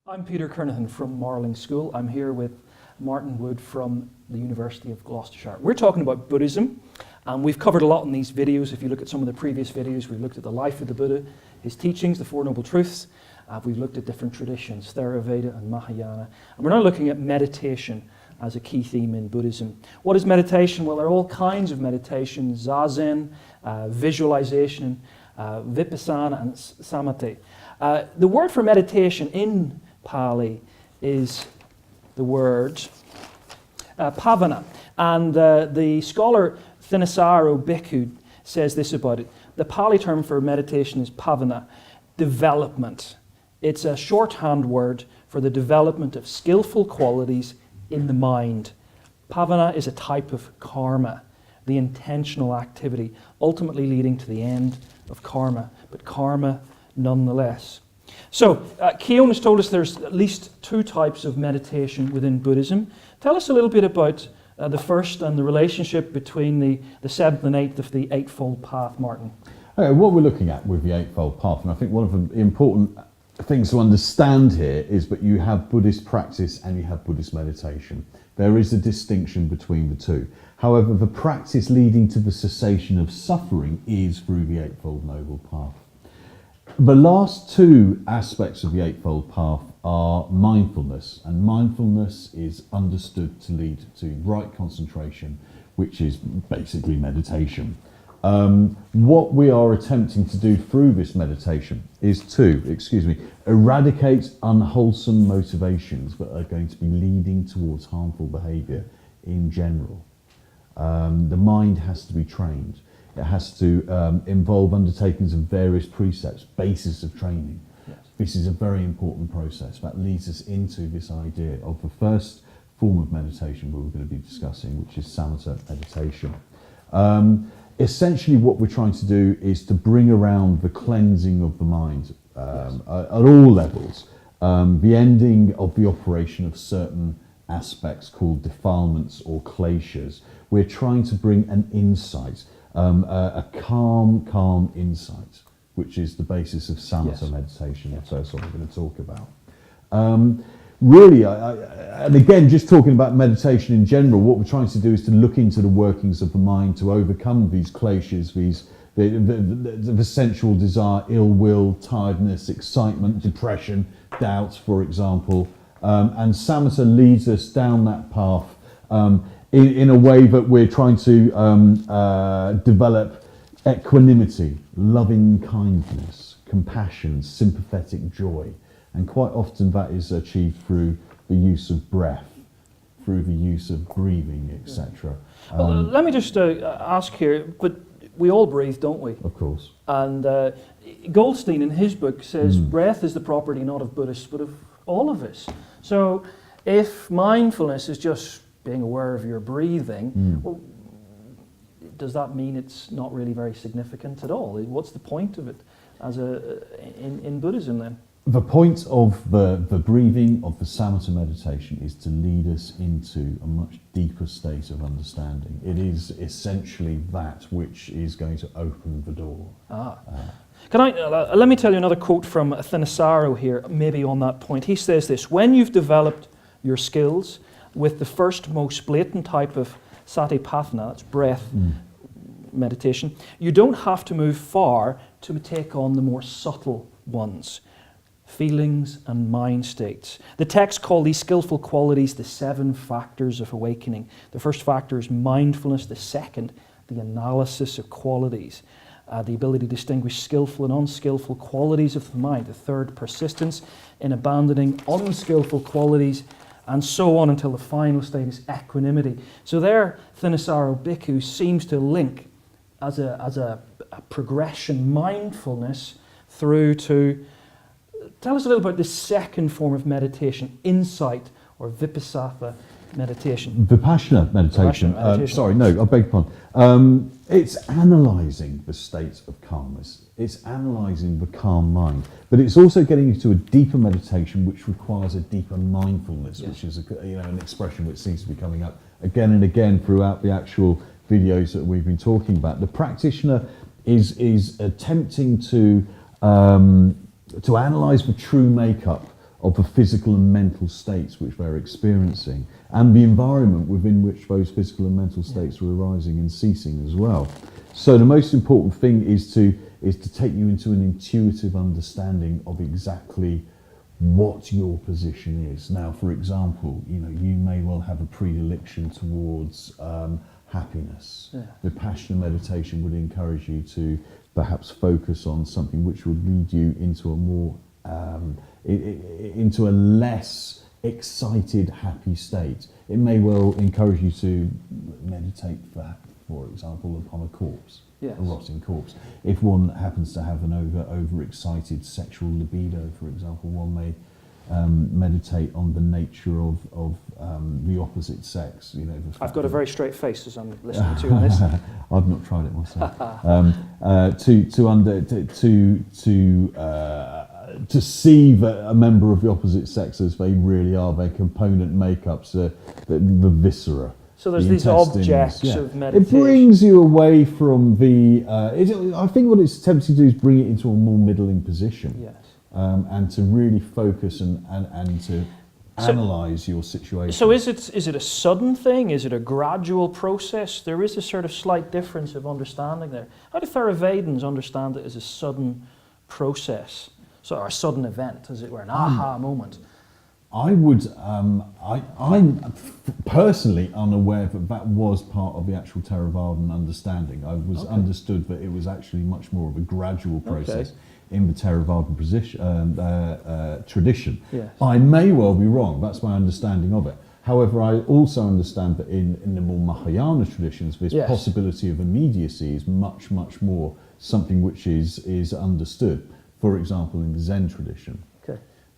I'm Peter Kernahan from Marling School. I'm here with Martin Wood from the University of Gloucestershire. We're talking about Buddhism, and we've covered a lot in these videos. If you look at some of the previous videos, we've looked at the life of the Buddha, his teachings, the Four Noble Truths. We've looked at different traditions, Theravada and Mahayana. And we're now looking at meditation as a key theme in Buddhism. What is meditation? Well, there are all kinds of meditation: zazen, visualization, vipassana, and samadhi. The word for meditation in Pali is the word pavana. And the scholar Thanissaro Bhikkhu says this about it. The Pali term for meditation is pavana, development. It's a shorthand word for the development of skillful qualities in the mind. Pavana is a type of karma, the intentional activity, ultimately leading to the end of karma, but karma nonetheless. So, Keown has told us there's at least two types of meditation within Buddhism. Tell us a little bit about the first and the relationship between the seventh and eighth of the Eightfold Path, Martin. Okay, what we're looking at with the Eightfold Path, and I think one of the important things to understand here is that you have Buddhist practice and you have Buddhist meditation. There is a distinction between the two. However, the practice leading to the cessation of suffering is through the Eightfold Noble Path. The last two aspects of the Eightfold Path are mindfulness, and mindfulness is understood to lead to right concentration, which is basically meditation. What we are attempting to do through this meditation is to, eradicate unwholesome motivations that are going to be leading towards harmful behaviour in general. The mind has to be trained. It has to involve undertakings of various precepts, basis of training. Yes. This is a very important process that leads us into this idea of the first form of meditation we're going to be discussing, which is samatha meditation. Essentially what we're trying to do is to bring around the cleansing of the mind at all levels, the ending of the operation of certain aspects called defilements or kleshas. We're trying to bring an insight, a calm insight, which is the basis of samatha meditation, the first one we're going to talk about. Really, and again, just talking about meditation in general, what we're trying to do is to look into the workings of the mind to overcome these kleshas, the sensual desire, ill will, tiredness, excitement, depression, doubts, for example. And samatha leads us down that path in a way that we're trying to develop equanimity, loving kindness, compassion, sympathetic joy. And quite often that is achieved through the use of breath, through the use of breathing, etc. Well, let me just ask here, but we all breathe, don't we? Of course. And Goldstein in his book says breath is the property not of Buddhists, but of all of us. So if mindfulness is just being aware of your breathing, well, does that mean it's not really very significant at all? What's the point of it as in Buddhism then? The point of the breathing of the samatha meditation is to lead us into a much deeper state of understanding. It is essentially that which is going to open the door. Can I let me tell you another quote from Thanissaro here, maybe on that point. He says this: when you've developed your skills with the first most blatant type of satipatthana, that's breath meditation, you don't have to move far to take on the more subtle ones. Feelings and mind states. The text call these skillful qualities the 7 factors of awakening. The first factor is mindfulness. The second, the analysis of qualities. The ability to distinguish skillful and unskillful qualities of the mind. The third, persistence in abandoning unskillful qualities, and so on until the final state is equanimity. So there, Thanissaro Bhikkhu seems to link as a progression mindfulness through to. Tell us a little about the second form of meditation, insight or vipassana meditation. Vipassana meditation. I beg your pardon. It's analysing the state of calmness. It's analysing the calm mind. But it's also getting you to a deeper meditation which requires a deeper mindfulness, which is an expression which seems to be coming up again and again throughout the actual videos that we've been talking about. The practitioner is attempting to analyse the true makeup of the physical and mental states which they're experiencing, and the environment within which those physical and mental states are arising and ceasing as well. So the most important thing is to take you into an intuitive understanding of exactly what your position is. Now, for example, you may well have a predilection towards happiness. Yeah. Vipassana meditation would encourage you to perhaps focus on something which would lead you into a more into a less excited, happy state. It may well encourage you to meditate, for example, upon a corpse, Yes. a rotting corpse. If one happens to have an overexcited sexual libido, for example, one may meditate on the nature of the opposite sex. I've got a very straight face as I'm listening to you on this. I've not tried it myself. To see a member of the opposite sex as they really are, their component makeups, the viscera. So there's the these intestines, objects of meditation. It brings you away from the. I think what it's tempted to do is bring it into a more middling position. Yes. And to really focus and to analyse your situation. So is it a sudden thing? Is it a gradual process? There is a sort of slight difference of understanding there. How do Theravadins understand it as a sudden process? So, or a sudden event, as it were, an aha moment? I would, I'm personally unaware that was part of the actual Theravadan understanding. I was understood that it was actually much more of a gradual process in the Theravadan tradition. Yes. I may well be wrong, that's my understanding of it. However, I also understand that in the more Mahayana traditions, this possibility of immediacy is much, much more something which is understood. For example, in the Zen tradition.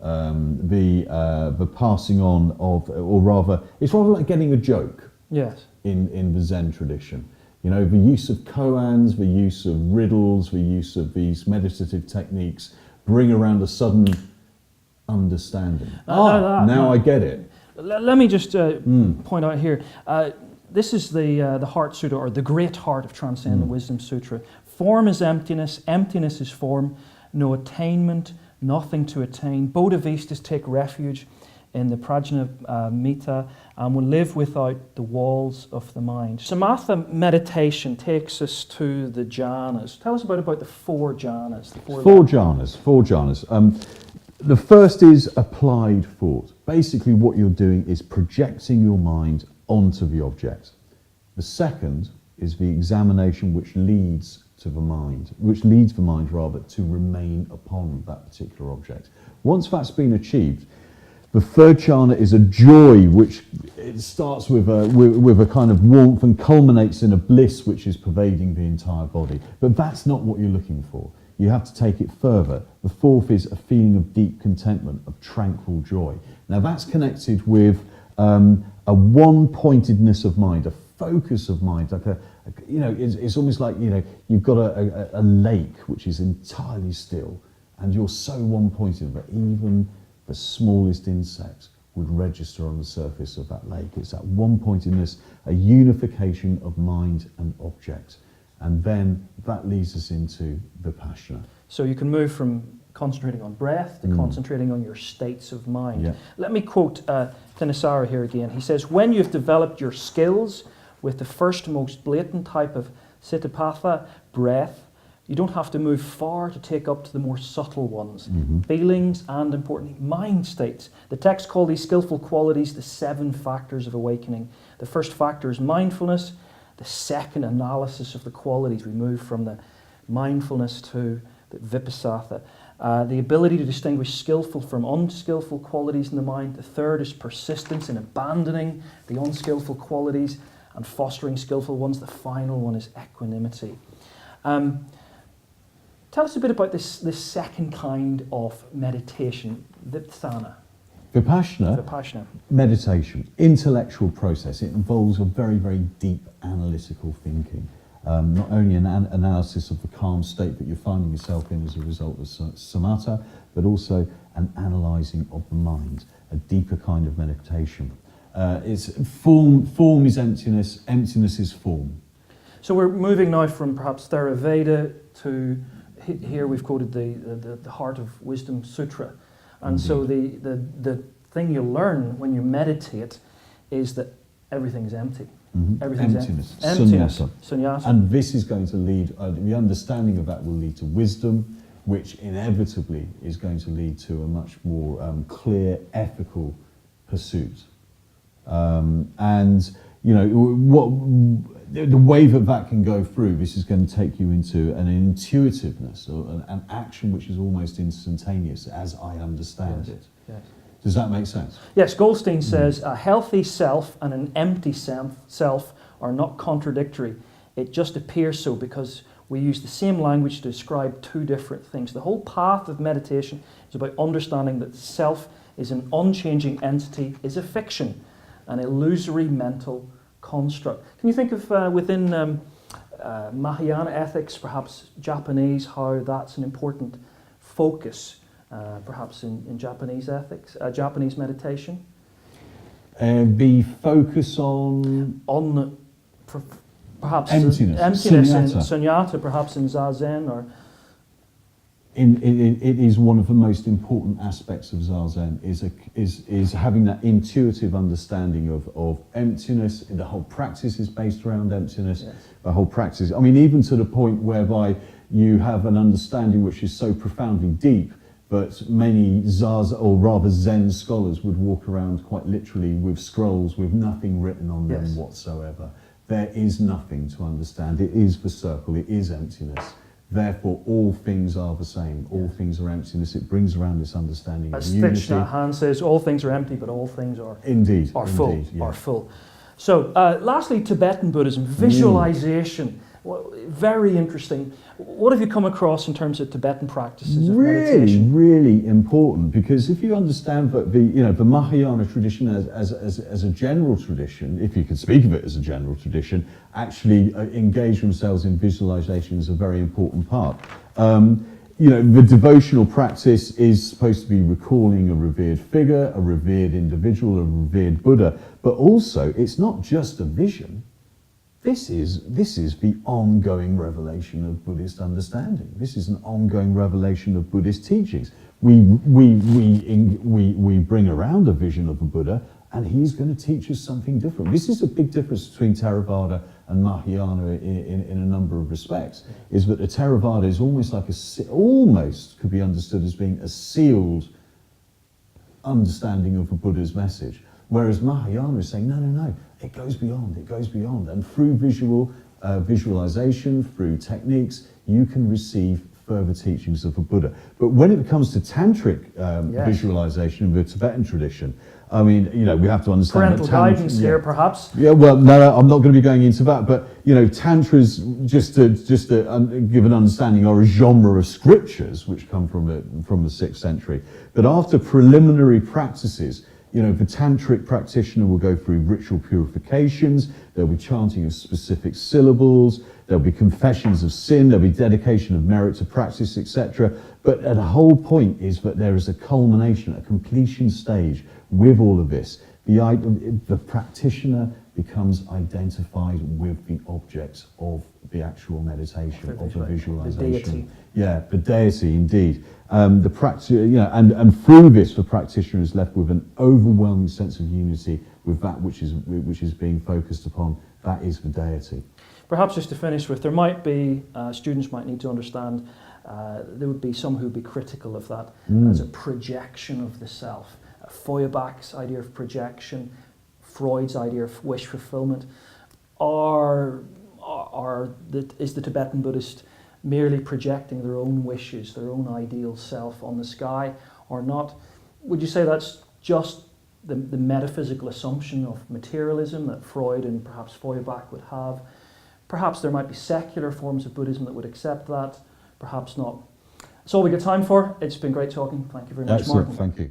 The passing on of, or rather, it's rather like getting a joke. Yes. In the Zen tradition, the use of koans, the use of riddles, the use of these meditative techniques bring around a sudden understanding. Now I get it. Let me just point out here. This is the Heart Sutra, or the Great Heart of Transcendent Wisdom Sutra. Form is emptiness. Emptiness is form. No attainment. Nothing to attain. Bodhisattvas take refuge in the Prajna and will live without the walls of the mind. Samatha meditation takes us to the jhanas. Tell us about the four jhanas. Four jhanas. The first is applied thought. Basically what you're doing is projecting your mind onto the object. The second is the examination which leads the mind to remain upon that particular object. Once that's been achieved, the third jhana is a joy which it starts with a kind of warmth and culminates in a bliss which is pervading the entire body. But that's not what you're looking for. You have to take it further. The fourth is a feeling of deep contentment, of tranquil joy. Now that's connected with a one-pointedness of mind, a focus of mind, like it's almost like, you've got a lake which is entirely still, and you're so one-pointed that even the smallest insect would register on the surface of that lake. It's that one-pointedness, a unification of mind and object. And then that leads us into Vipassana. So you can move from concentrating on breath to concentrating on your states of mind. Yeah. Let me quote Thanissaro here again. He says, when you've developed your skills with the first most blatant type of Satipatha, breath, you don't have to move far to take up to the more subtle ones, feelings and, importantly, mind states. The text call these skillful qualities the 7 factors of awakening. The first factor is mindfulness. The second, analysis of the qualities. We move from the mindfulness to the vipassana. The ability to distinguish skillful from unskillful qualities in the mind. The third is persistence in abandoning the unskillful qualities and fostering skillful ones. The final one is equanimity. Tell us a bit about this second kind of meditation, Vipassana. Vipassana, meditation, intellectual process. It involves a very, very deep analytical thinking. Not only an analysis of the calm state that you're finding yourself in as a result of samatha, but also an analysing of the mind, a deeper kind of meditation. It's form is emptiness, emptiness is form. So we're moving now from perhaps Theravada to, here we've quoted the Heart of Wisdom Sutra. And so the thing you learn when you meditate is that everything's empty. Everything's Emptiness. Emptiness. Sunyata. Sunyata. And this is going to lead, the understanding of that will lead to wisdom, which inevitably is going to lead to a much more clear, ethical pursuit. And, you know, the way that can go through, this is going to take you into an intuitiveness, or an action which is almost instantaneous, as I understand it. Yes. Does that make sense? Yes, Goldstein says a healthy self and an empty self are not contradictory. It just appears so because we use the same language to describe two different things. The whole path of meditation is about understanding that self is an unchanging entity, is a fiction, an illusory mental construct. Can you think of within Mahayana ethics, perhaps Japanese, how that's an important focus, perhaps in Japanese ethics, Japanese meditation? The focus on perhaps emptiness, in sunyata. sunyata, perhaps in Zazen, or it is one of the most important aspects of Zazen, is having that intuitive understanding of emptiness. The whole practice is based around emptiness. Yes. The whole practice, I mean, even to the point whereby you have an understanding which is so profoundly deep, but many Zazen, or rather Zen scholars, would walk around quite literally with scrolls with nothing written on them whatsoever. There is nothing to understand. It is the circle. It is emptiness. Therefore, all things are the same. All things are emptiness. It brings around this understanding of unity. As Thich Nhat Hanh says, all things are empty, but all things are full. Yeah. Are full. So, lastly, Tibetan Buddhism, visualization. Well, very interesting. What have you come across in terms of Tibetan practices of meditation? Really important, because if you understand that the Mahayana tradition as a general tradition, if you could speak of it as a general tradition, actually engage themselves in visualization is a very important part. The devotional practice is supposed to be recalling a revered figure, a revered individual, a revered Buddha, but also it's not just a vision. This is the ongoing revelation of Buddhist understanding. This is an ongoing revelation of Buddhist teachings. We bring around a vision of a Buddha, and he's going to teach us something different. This is a big difference between Theravada and Mahayana in a number of respects. Is that the Theravada is almost like almost could be understood as being a sealed understanding of a Buddha's message. Whereas Mahayana is saying, no, it goes beyond. And through visualization, through techniques, you can receive further teachings of a Buddha. But when it comes to tantric visualization in the Tibetan tradition, I mean, we have to understand parental guidance here, perhaps. Yeah, well, no, I'm not going to be going into that. But tantras, just to give an understanding, are a genre of scriptures which come from the 6th century. But after preliminary practices, the tantric practitioner will go through ritual purifications, there'll be chanting of specific syllables, there'll be confessions of sin, there'll be dedication of merit to practice, etc. But the whole point is that there is a culmination, a completion stage with all of this. The practitioner becomes identified with the objects of the actual meditation, of the visualization. The deity. Yeah, the deity, indeed. The practice, and through this, the practitioner is left with an overwhelming sense of unity with that which is being focused upon. That is the deity. Perhaps just to finish with, there might be students might need to understand. There would be some who would be critical of that as a projection of the self. Feuerbach's idea of projection, Freud's idea of wish fulfillment, is the Tibetan Buddhist merely projecting their own wishes, their own ideal self on the sky, or not? Would you say that's just the metaphysical assumption of materialism that Freud and perhaps Feuerbach would have? Perhaps there might be secular forms of Buddhism that would accept that, perhaps not. That's all we got time for. It's been great talking. Thank you very much, Martin. Excellent, thank you.